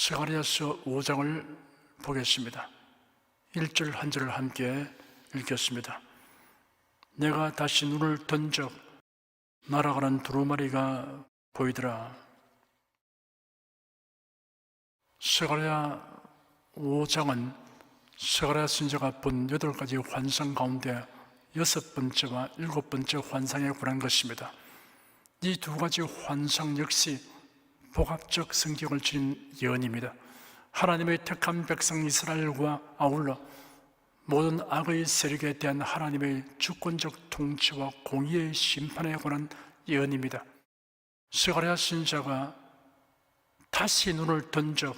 스가랴서 5장을 보겠습니다. 1절 한 절을 함께 읽겠습니다. 내가 다시 눈을 던져 날아가는 두루마리가 보이더라. 스가랴 5장은 스가랴 선지자가 본 8가지 환상 가운데 6번째와 7번째 환상에 관한 것입니다. 이 두 가지 환상 역시 복합적 성격을 지닌 예언입니다. 하나님의 택한 백성 이스라엘과 아울러 모든 악의 세력에 대한 하나님의 주권적 통치와 공의의 심판에 관한 예언입니다. 스가랴 선지자가 다시 눈을 던져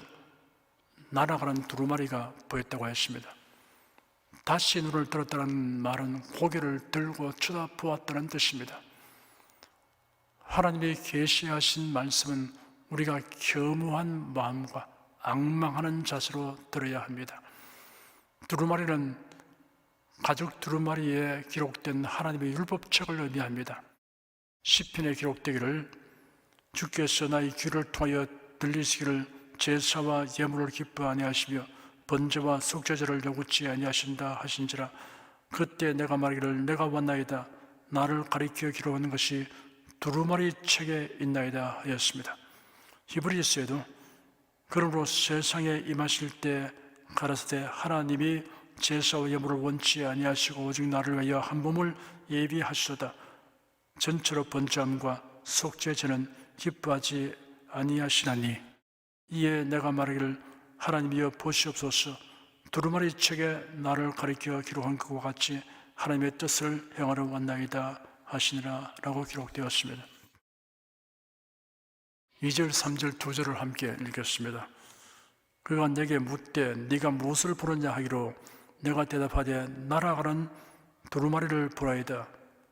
날아가는 두루마리가 보였다고 했습니다. 다시 눈을 들었다는 말은 고개를 들고 쳐다보았다는 뜻입니다. 하나님이 계시하신 말씀은 우리가 겸허한 마음과 앙망하는 자세로 들어야 합니다. 두루마리는 가죽 두루마리에 기록된 하나님의 율법책을 의미합니다. 시편에 기록되기를 주께서 나의 귀를 통하여 들리시기를 제사와 예물을 기뻐 아니하시며 번제와 속죄제를 요구치 아니하신다 하신지라. 그때 내가 말하기를 내가 왔나이다. 나를 가리켜 기록하는 것이 두루마리 책에 있나이다 하였습니다. 히브리서에도 그러므로 세상에 임하실 때 가라사대 하나님이 제사와 예물을 원치 아니하시고 오직 나를 위하여 한 몸을 예비하시도다. 전처로 번제함과 속죄제는 기뻐하지 아니하시나니 이에 내가 말하기를 하나님이여 보시옵소서. 두루마리 책에 나를 가리켜 기록한 것과 같이 하나님의 뜻을 행하러 왔나이다 하시니라 라고 기록되었습니다. 2절 3절 2절을 함께 읽겠습니다. 그가 내게 묻되 네가 무엇을 보느냐 하기로 내가 대답하되 날아가는 두루마리를 보라이다.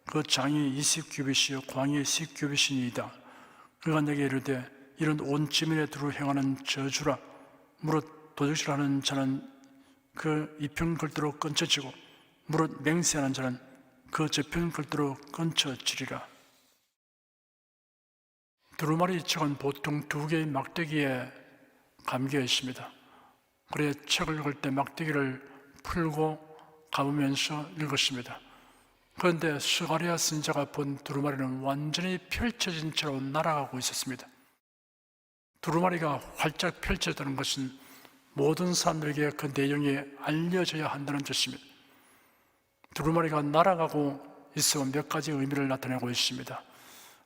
그 장이 20규빗이요 광이 10규빗이니이다. 그가 내게 이르되 이런 온 지면에 두루 행하는 저주라. 무릇 도적질하는 자는 그 이편 글대로 끊쳐지고 무릇 맹세하는 자는 그 저편 글대로 끊쳐지리라. 두루마리 책은 보통 2개의 막대기에 감겨 있습니다. 그래 책을 읽을 때 막대기를 풀고 감으면서 읽었습니다. 그런데 스가랴 선지자가 본 두루마리는 완전히 펼쳐진 채로 날아가고 있었습니다. 두루마리가 활짝 펼쳐졌다는 것은 모든 사람들에게 그 내용이 알려져야 한다는 뜻입니다. 두루마리가 날아가고 있으면 몇 가지 의미를 나타내고 있습니다.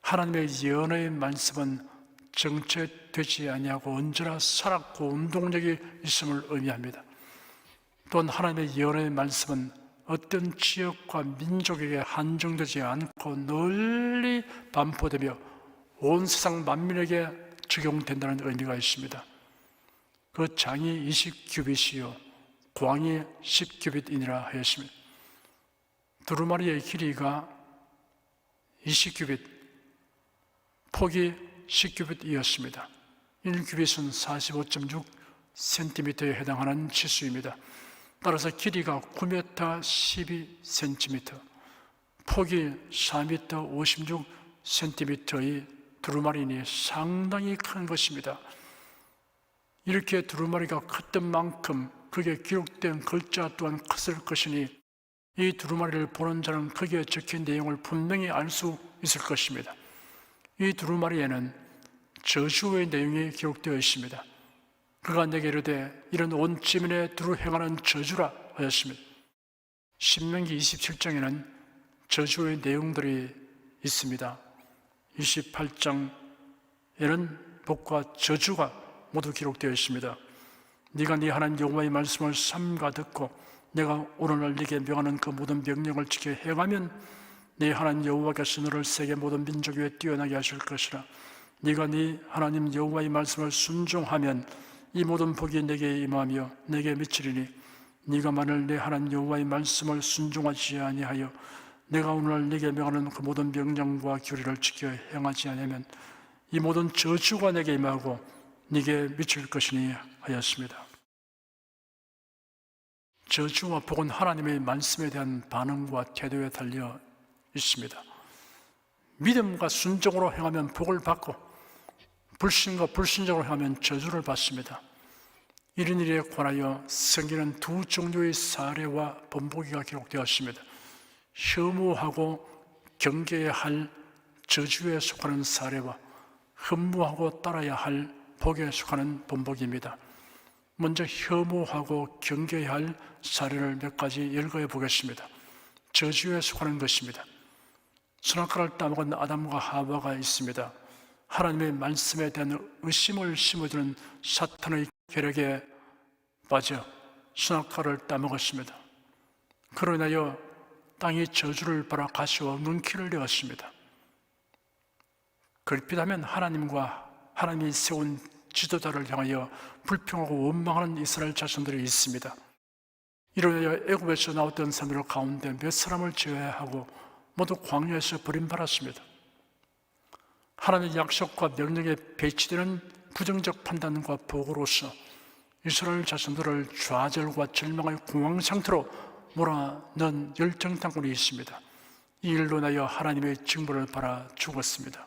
하나님의 예언의 말씀은 정체되지 아니하고 언제나 살았고 운동력이 있음을 의미합니다. 또한 하나님의 예언의 말씀은 어떤 지역과 민족에게 한정되지 않고 널리 반포되며 온 세상 만민에게 적용된다는 의미가 있습니다. 그 장이 20규빗이요 광이 10규빗이니라 하였습니다. 두루마리의 길이가 20규빗, 폭이 10규빗이었습니다. 1규빗은 45.6cm에 해당하는 치수입니다. 따라서 길이가 9m 12cm, 폭이 4m 56cm의 두루마리니 상당히 큰 것입니다. 이렇게 두루마리가 컸던 만큼 그게 기록된 글자 또한 컸을 것이니 이 두루마리를 보는 자는 거기에 적힌 내용을 분명히 알 수 있을 것입니다. 이 두루마리에는 저주의 내용이 기록되어 있습니다. 그가 내게 이르되 이런 온 지면에 두루 행하는 저주라 하였습니다. 신명기 27장에는 저주의 내용들이 있습니다. 28장에는 복과 저주가 모두 기록되어 있습니다. 네가 네 하나님 여호와의 말씀을 삼가 듣고 내가 오늘날 네게 명하는 그 모든 명령을 지켜 행하면 네 하나님 여호와께서 너를 세계 모든 민족 위에 뛰어나게 하실 것이라. 네가 네 하나님 여호와의 말씀을 순종하면 이 모든 복이 내게 임하며 내게 미치리니 네가 만일 네 하나님 여호와의 말씀을 순종하지 아니하여 내가 오늘날 네게 명하는 그 모든 명령과 규례를 지켜 행하지 아니하면 이 모든 저주가 내게 임하고 네게 미칠 것이니 하였습니다. 저주와 복은 하나님의 말씀에 대한 반응과 태도에 달려 있습니다. 믿음과 순종으로 행하면 복을 받고 불신과 불신적으로 행하면 저주를 받습니다. 이런 일에 관하여 성경에는 두 종류의 사례와 본보기가 기록되었습니다. 혐오하고 경계해야 할 저주에 속하는 사례와 흠모하고 따라야 할 복에 속하는 본보기입니다. 먼저 혐오하고 경계해야 할 사례를 몇 가지 열거해 보겠습니다. 저주에 속하는 것입니다. 선악과를 따먹은 아담과 하와가 있습니다. 하나님의 말씀에 대한 의심을 심어주는 사탄의 계략에 빠져 선악과를 따먹었습니다. 그로 인하여 땅이 저주를 받아 가시와 눈길을 내었습니다. 그렇다면 하나님과 하나님이 세운 지도자를 향하여 불평하고 원망하는 이스라엘 자손들이 있습니다. 이로 인하여 애굽에서 나왔던 사람들 가운데 몇 사람을 제외하고 모두 광야에서 버림받았습니다. 하나님의 약속과 명령에 배치되는 부정적 판단과 보고로서 이스라엘 자손들을 좌절과 절망의 공황 상태로 몰아넣은 열정당군이 있습니다. 이 일로 인하여 하나님의 징벌을 받아 죽었습니다.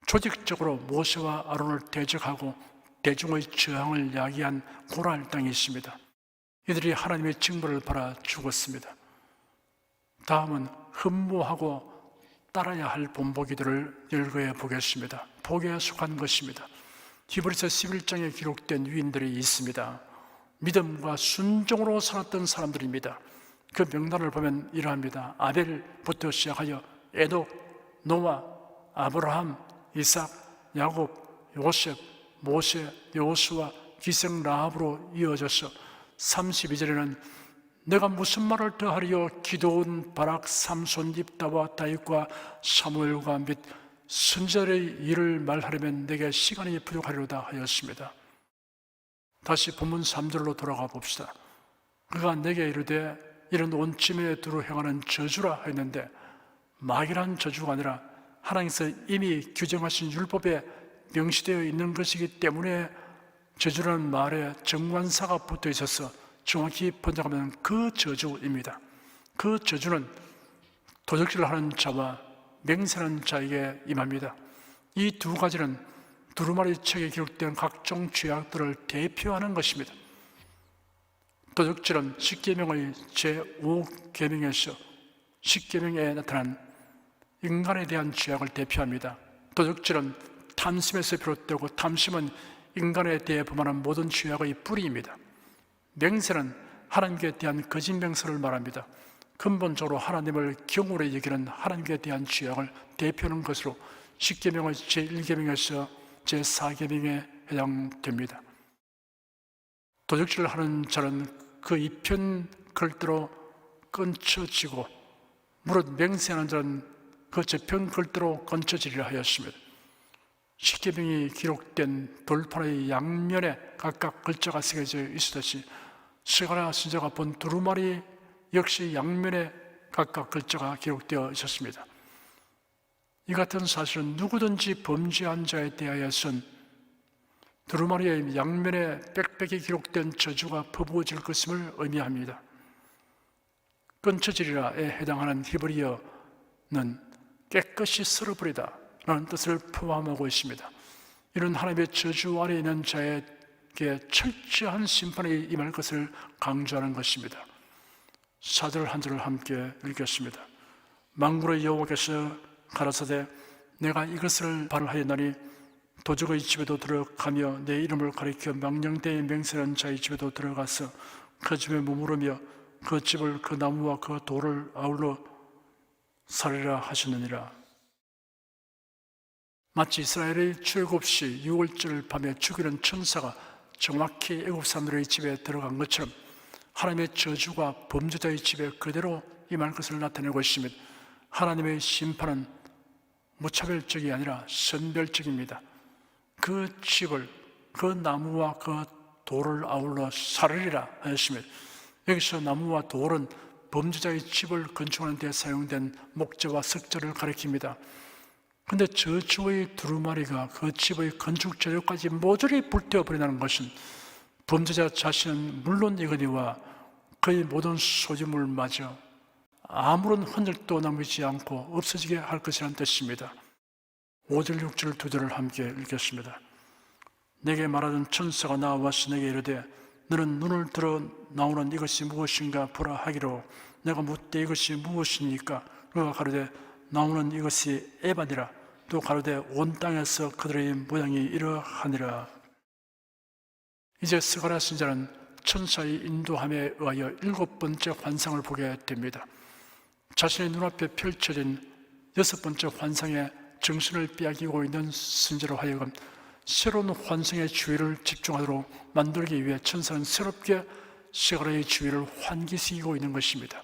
조직적으로 모세와 아론을 대적하고 대중의 저항을 야기한 고랄 땅이 있습니다. 이들이 하나님의 징벌을 받아 죽었습니다. 다음은 흠모하고 따라야 할 본보기들을 열거해 보겠습니다. 복에 속한 것입니다. 히브리서 11장에 기록된 유인들이 있습니다. 믿음과 순종으로 살았던 사람들입니다. 그 명단을 보면 이러합니다. 아벨부터 시작하여 에녹, 노아, 아브라함, 이삭, 야곱, 요셉, 모세, 여호수아, 기생 라합으로 이어져서 32절에는 내가 무슨 말을 더하리요 기드온, 바락, 삼손, 입다와 다윗과 사무엘과 및 선지자의 일을 말하려면 내게 시간이 부족하리로다 하였습니다. 다시 본문 3절로 돌아가 봅시다. 그가 내게 이르되 이런 온찜에 두루 행하는 저주라 했는데 막이란 저주가 아니라 하나님께서 이미 규정하신 율법에 명시되어 있는 것이기 때문에 저주라는 말에 정관사가 붙어 있어서 정확히 번역하면 그 저주입니다. 그 저주는 도적질을 하는 자와 맹세하는 자에게 임합니다. 이 두 가지는 두루마리 책에 기록된 각종 죄악들을 대표하는 것입니다. 도적질은 십계명의 제5계명에서 십계명에 나타난 인간에 대한 죄악을 대표합니다. 도적질은 탐심에서 비롯되고 탐심은 인간에 대해 범하는 모든 죄악의 뿌리입니다. 맹세는 하나님께 대한 거짓 맹세를 말합니다. 근본적으로 하나님을 경홀히 여기는 하나님께 대한 죄악을 대표하는 것으로 십계명의 제1계명에서 제4계명에 해당됩니다. 도적질을 하는 자는 그 이편 글대로 끊쳐지고 무릇 맹세하는 자는 그 저편 글대로 끊쳐지리라 하였습니다. 십계명이 기록된 돌판의 양면에 각각 글자가 새겨져 있었듯이 스가랴 선지자가 본 두루마리 역시 양면에 각각 글자가 기록되어 있었습니다. 이 같은 사실은 누구든지 범죄한 자에 대하여선 두루마리의 양면에 빽빽이 기록된 저주가 퍼부어질 것임을 의미합니다. 끊쳐지리라에 해당하는 히브리어는 깨끗이 쓸어버리다 라는 뜻을 포함하고 있습니다. 이런 하나님의 저주 아래 있는 자에게 철저한 심판이 임할 것을 강조하는 것입니다. 4절 한 절을 함께 읽겠습니다. 만군의 여호와께서 가라사대 내가 이것을 발하였나니 도적의 집에도 들어가며 내 이름을 가리켜 망령되이 맹세하는 자의 집에도 들어가서 그 집에 머무르며 그 집을 그 나무와 그 돌을 아울러 살리라 하셨느니라. 마치 이스라엘의 출애굽시 6월절 밤에 죽이는 천사가 정확히 애굽 사람들의 집에 들어간 것처럼 하나님의 저주가 범죄자의 집에 그대로 임할 것을 나타내고 있습니다. 하나님의 심판은 무차별적이 아니라 선별적입니다. 그 집을 그 나무와 그 돌을 아울러 살리라 하였습니다. 여기서 나무와 돌은 범죄자의 집을 건축하는 데 사용된 목재와 석재를 가리킵니다. 그런데 저주의 두루마리가 그 집의 건축 재료까지 모조리 불태워버린다는 것은 범죄자 자신은 물론이거니와 그의 모든 소유물마저 아무런 흔적도 남기지 않고 없어지게 할 것이라는 뜻입니다. 5절 6절 두 절을 함께 읽겠습니다. 내게 말하던 천사가 나와서 내게 이르되 너는 눈을 들어 나오는 이것이 무엇인가 보라 하기로 내가 묻되 이것이 무엇입니까? 그가 가로되 나오는 이것이 에바니라. 또 가로되 온 땅에서 그들의 모양이 이러하니라. 이제 스가랴 선지자는 천사의 인도함에 의하여 7번째 환상을 보게 됩니다. 자신의 눈앞에 펼쳐진 6번째 환상에 정신을 빼앗기고 있는 선지자로 하여금 새로운 환상의 주의를 집중하도록 만들기 위해 천사는 새롭게 스가랴의 주의를 환기시키고 있는 것입니다.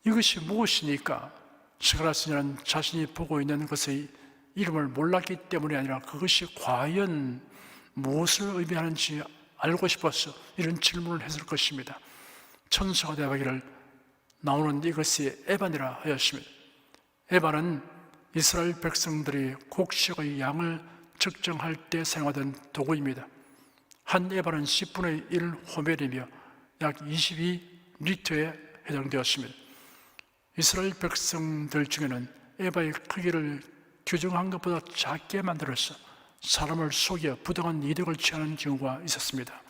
이것이 무엇이니까? 스가랴 선지자는 자신이 보고 있는 것의 이름을 몰랐기 때문이 아니라 그것이 과연 무엇을 의미하는지 알고 싶어서 이런 질문을 했을 것입니다. 천사가 대하기를 나오는 이것이 에바니라 하였습니다. 에바는 이스라엘 백성들이 곡식의 양을 측정할 때 사용하던 도구입니다. 한 에바는 10분의 1 호멜이며 약 22리터에 해당되었습니다. 이스라엘 백성들 중에는 에바의 크기를 규정한 것보다 작게 만들어서 사람을 속여 부당한 이득을 취하는 경우가 있었습니다.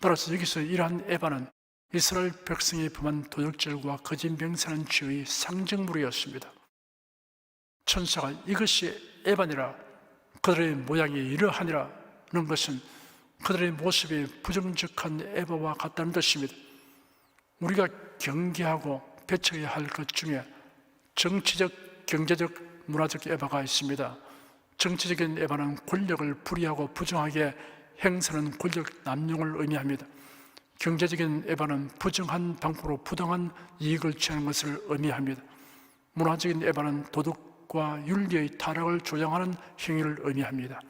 따라서 여기서 이러한 에바는 이스라엘 백성이 범한 도덕질과 거짓 맹세하는 죄의 상징물이었습니다. 천사가 이것이 에바니라, 그들의 모양이 이러하니라는 것은 그들의 모습이 부정직한 에바와 같다는 뜻입니다. 우리가 경계하고 배척해야 할 것 중에 정치적, 경제적, 문화적 에바가 있습니다. 정치적인 에바는 권력을 불의하고 부정하게 행사하는 권력 남용을 의미합니다. 경제적인 에바는 부정한 방법으로 부당한 이익을 취하는 것을 의미합니다. 문화적인 에바는 도덕과 윤리의 타락을 조장하는 행위를 의미합니다.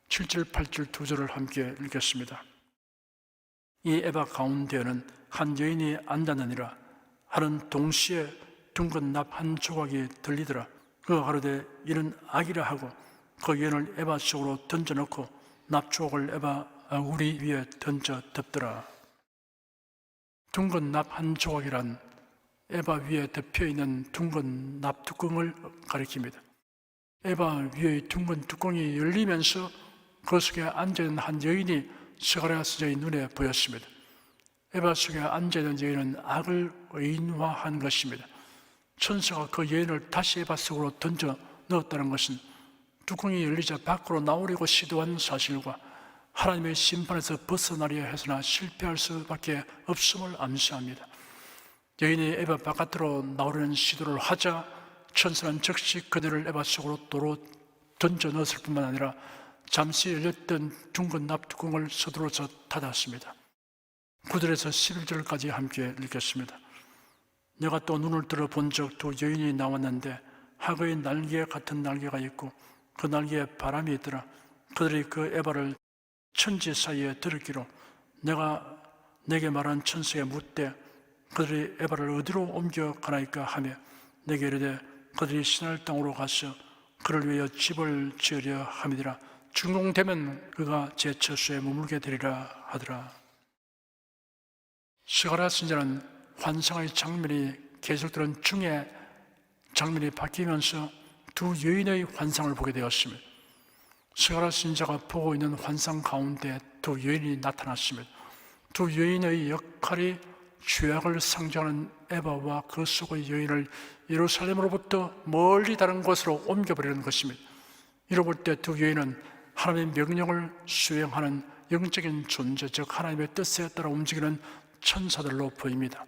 7절, 8절 두 절을 함께 읽겠습니다. 이 에바 가운데에는 한 여인이 앉았느니라. 하는 동시에 둥근 납 한 조각이 들리더라. 그가 가로되 이는 악이라 하고 그 여인을 에바 속으로 던져놓고 납 조각을 에바 우리 위에 던져 덮더라. 둥근 납 한 조각이란 에바 위에 덮여있는 둥근 납 뚜껑을 가리킵니다. 에바 위의 둥근 뚜껑이 열리면서 그 속에 앉아있는 한 여인이 스가랴 선지자의 눈에 보였습니다. 에바 속에 앉아있는 여인은 악을 의인화한 것입니다. 천사가 그 여인을 다시 에바 속으로 던져 넣었다는 것은 뚜껑이 열리자 밖으로 나오려고 시도한 사실과 하나님의 심판에서 벗어나려 해서나 실패할 수밖에 없음을 암시합니다. 여인이 에바 바깥으로 나오려는 시도를 하자 천사는 즉시 그들을 에바 속으로 도로 던져 넣었을 뿐만 아니라 잠시 열렸던 둥근 납뚜껑을 서두르서 닫았습니다. 9절에서 11절까지 함께 읽겠습니다. 내가 또 눈을 들어 본 적 두 여인이 나왔는데 하그의 날개 같은 날개가 있고 그 날개에 바람이 있더라. 그들이 그 에바를 천지 사이에 들었기로 내가 내게 말한 천사에 묻되 그들이 에바를 어디로 옮겨가나이까 하며 내게 이르되 그들이 시날 땅으로 가서 그를 위하여 집을 지으려 함이니라. 준공되면 그가 제 처소에 머물게 되리라 하더라. 스가랴 선지자는 환상의 장면이 계속되는 중에 장면이 바뀌면서 두 여인의 환상을 보게 되었습니다. 스가랴 선지자가 보고 있는 환상 가운데 두 여인이 나타났습니다. 두 여인의 역할이 죄악을 상징하는 에바와 그 속의 여인을 예루살렘으로부터 멀리 다른 곳으로 옮겨버리는 것입니다. 이로 볼 때 두 여인은 하나님의 명령을 수행하는 영적인 존재, 즉 하나님의 뜻에 따라 움직이는 천사들로 보입니다.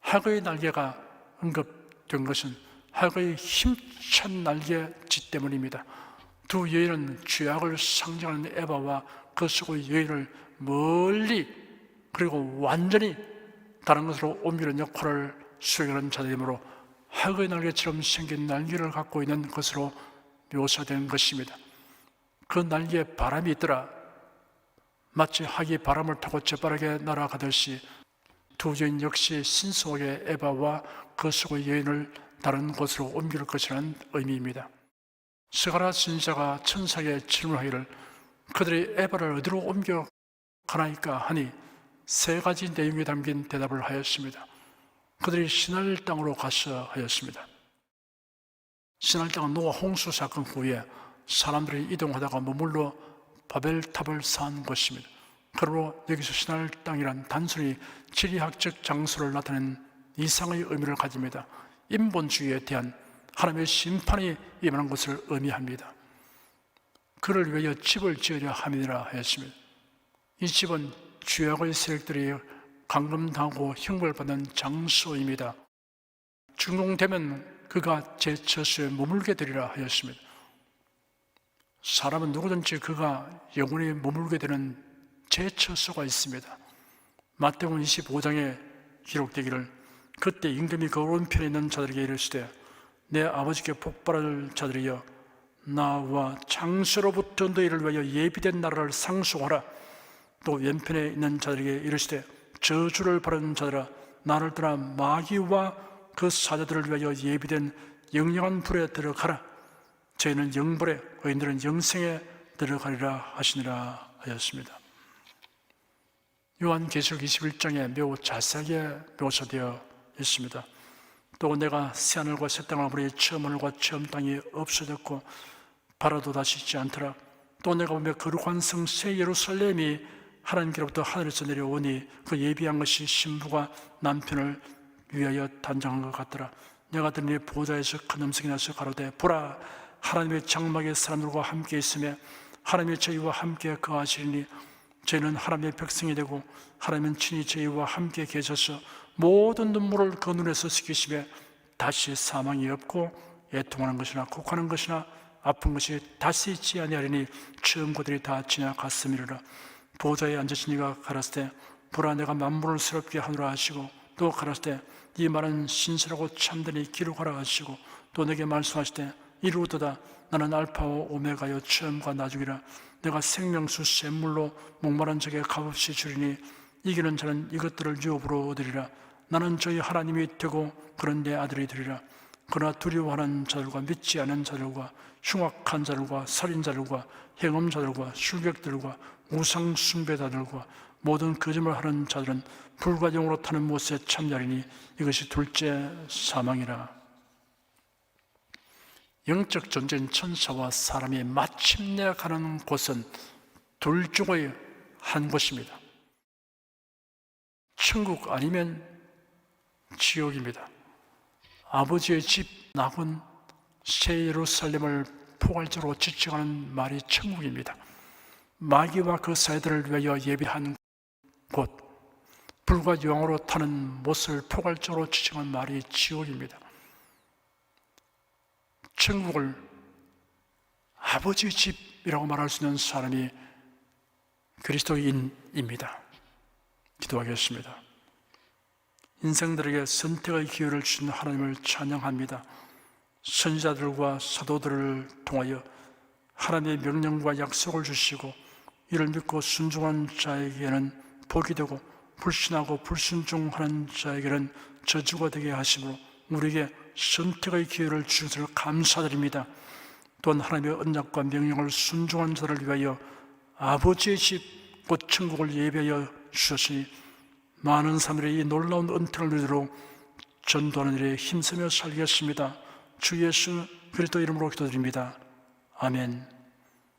하그의 날개가 언급된 것은 하그의 힘찬 날개짓 때문입니다. 두 여인은 죄악을 상징하는 에바와 그 속의 여인을 멀리 그리고 완전히 다른 것으로 옮기는 역할을 수행하는 자들이므로 하그의 날개처럼 생긴 날개를 갖고 있는 것으로 묘사된 것입니다. 그 날개에 바람이 있더라. 마치 학이 바람을 타고 재빠르게 날아가듯이 두 여인 역시 신성하게 에바와 그 속의 여인을 다른 곳으로 옮길 것이라는 의미입니다. 스가랴 선지자가 천사에게 질문하기를 그들이 에바를 어디로 옮겨가나이까 하니 세 가지 내용이 담긴 대답을 하였습니다. 그들이 시날 땅으로 가서 하였습니다. 시날 땅은 노아 홍수 사건 후에 사람들이 이동하다가 머물러 바벨탑을 쌓은 곳입니다. 그러므로 여기서 시날 땅이란 단순히 지리학적 장소를 나타내는 이상의 의미를 가집니다. 인본주의에 대한 하나님의 심판이 임하는 것을 의미합니다. 그를 위하여 집을 지으려 함이라 하였습니다. 이 집은 죄악의 세력들이 감금당하고 형벌받는 장소입니다. 준공되면 그가 제 처소에 머물게 되리라 하였습니다. 사람은 누구든지 그가 영원히 머물게 되는 제 처소가 있습니다. 마태복음 25장에 기록되기를 그때 임금이 그 오른편에 있는 자들에게 이르시되 내 아버지께 복받을 자들이여 나와 장수로부터 너희를 위하여 예비된 나라를 상속하라. 또 왼편에 있는 자들에게 이르시되 저주를 바라는 자들아 나를 떠나 마귀와 그 사자들을 위하여 예비된 영영한 불에 들어가라. 저희는 영불에 의인들은 영생에 들어가리라 하시니라 하였습니다. 요한계시록 21장에 매우 자세하게 묘사되어 있습니다. 또 내가 새하늘과 새 땅을 보니 처음 하늘과 처음 땅이 없어졌고 바라도 다시 있지 않더라. 또 내가 보며 거룩한 성 새 예루살렘이 하나님께로부터 하늘에서 내려오니 그 예비한 것이 신부가 남편을 위하여 단장한 것 같더라. 내가 들으니 보좌에서 큰 음성이 나서 가로되 보라 하나님의 장막에 사람들과 함께 있으며 하나님이 저희와 함께 거하시리니 저희는 하나님의 백성이 되고 하나님은 친히 저희와 함께 계셔서 모든 눈물을 그 눈에서 씻기시며 다시 사망이 없고 애통하는 것이나 곡하는 것이나 아픈 것이 다시 있지 아니하리니 처음 것들이 다 지나갔음이로라. 보좌에 앉으신 이가 가라사대 때 보라 내가 만물을 새롭게 하노라 하시고 또 가라사대 때 이 말은 신실하고 참되니 기록하라 하시고 또 내게 말씀하시되 이루어도다 나는 알파와 오메가여 처음과 나중이라. 내가 생명수 샘물로 목마른 자에게 값없이 주리니 이기는 자는 이것들을 유업으로 얻으리라. 나는 저희 하나님이 되고 그런 내 아들이 되리라. 그러나 두려워하는 자들과 믿지 않은 자들과 흉악한 자들과 살인자들과 행음자들과 술객들과 우상 숭배자들과 모든 거짓말 하는 자들은 불과 영으로 타는 못에 참여하리니 이것이 둘째 사망이라. 영적 존재인 천사와 사람이 마침내 가는 곳은 둘 중의 한 곳입니다. 천국 아니면 지옥입니다. 아버지의 집 낙은 새 예루살렘을 포괄적으로 지칭하는 말이 천국입니다. 마귀와 그 사이들을 위하여 예비한 곳, 불과 영으로 타는 못을 포괄적으로 지칭하는 말이 지옥입니다. 천국을 아버지의 집이라고 말할 수 있는 사람이 그리스도인입니다. 기도하겠습니다. 인생들에게 선택의 기회를 주신 하나님을 찬양합니다. 선지자들과 사도들을 통하여 하나님의 명령과 약속을 주시고 이를 믿고 순종한 자에게는 복이 되고 불신하고 불순종하는 자에게는 저주가 되게 하심으로 우리에게 선택의 기회를 주셔서 감사드립니다. 또한 하나님의 언약과 명령을 순종한 자를 위하여 아버지의 집 곧 천국을 예배하여 주셨으니 많은 사람들이 이 놀라운 은총을 누리도록 전도하는 일에 힘쓰며 살겠습니다. 주 예수 그리스도 이름으로 기도드립니다. 아멘.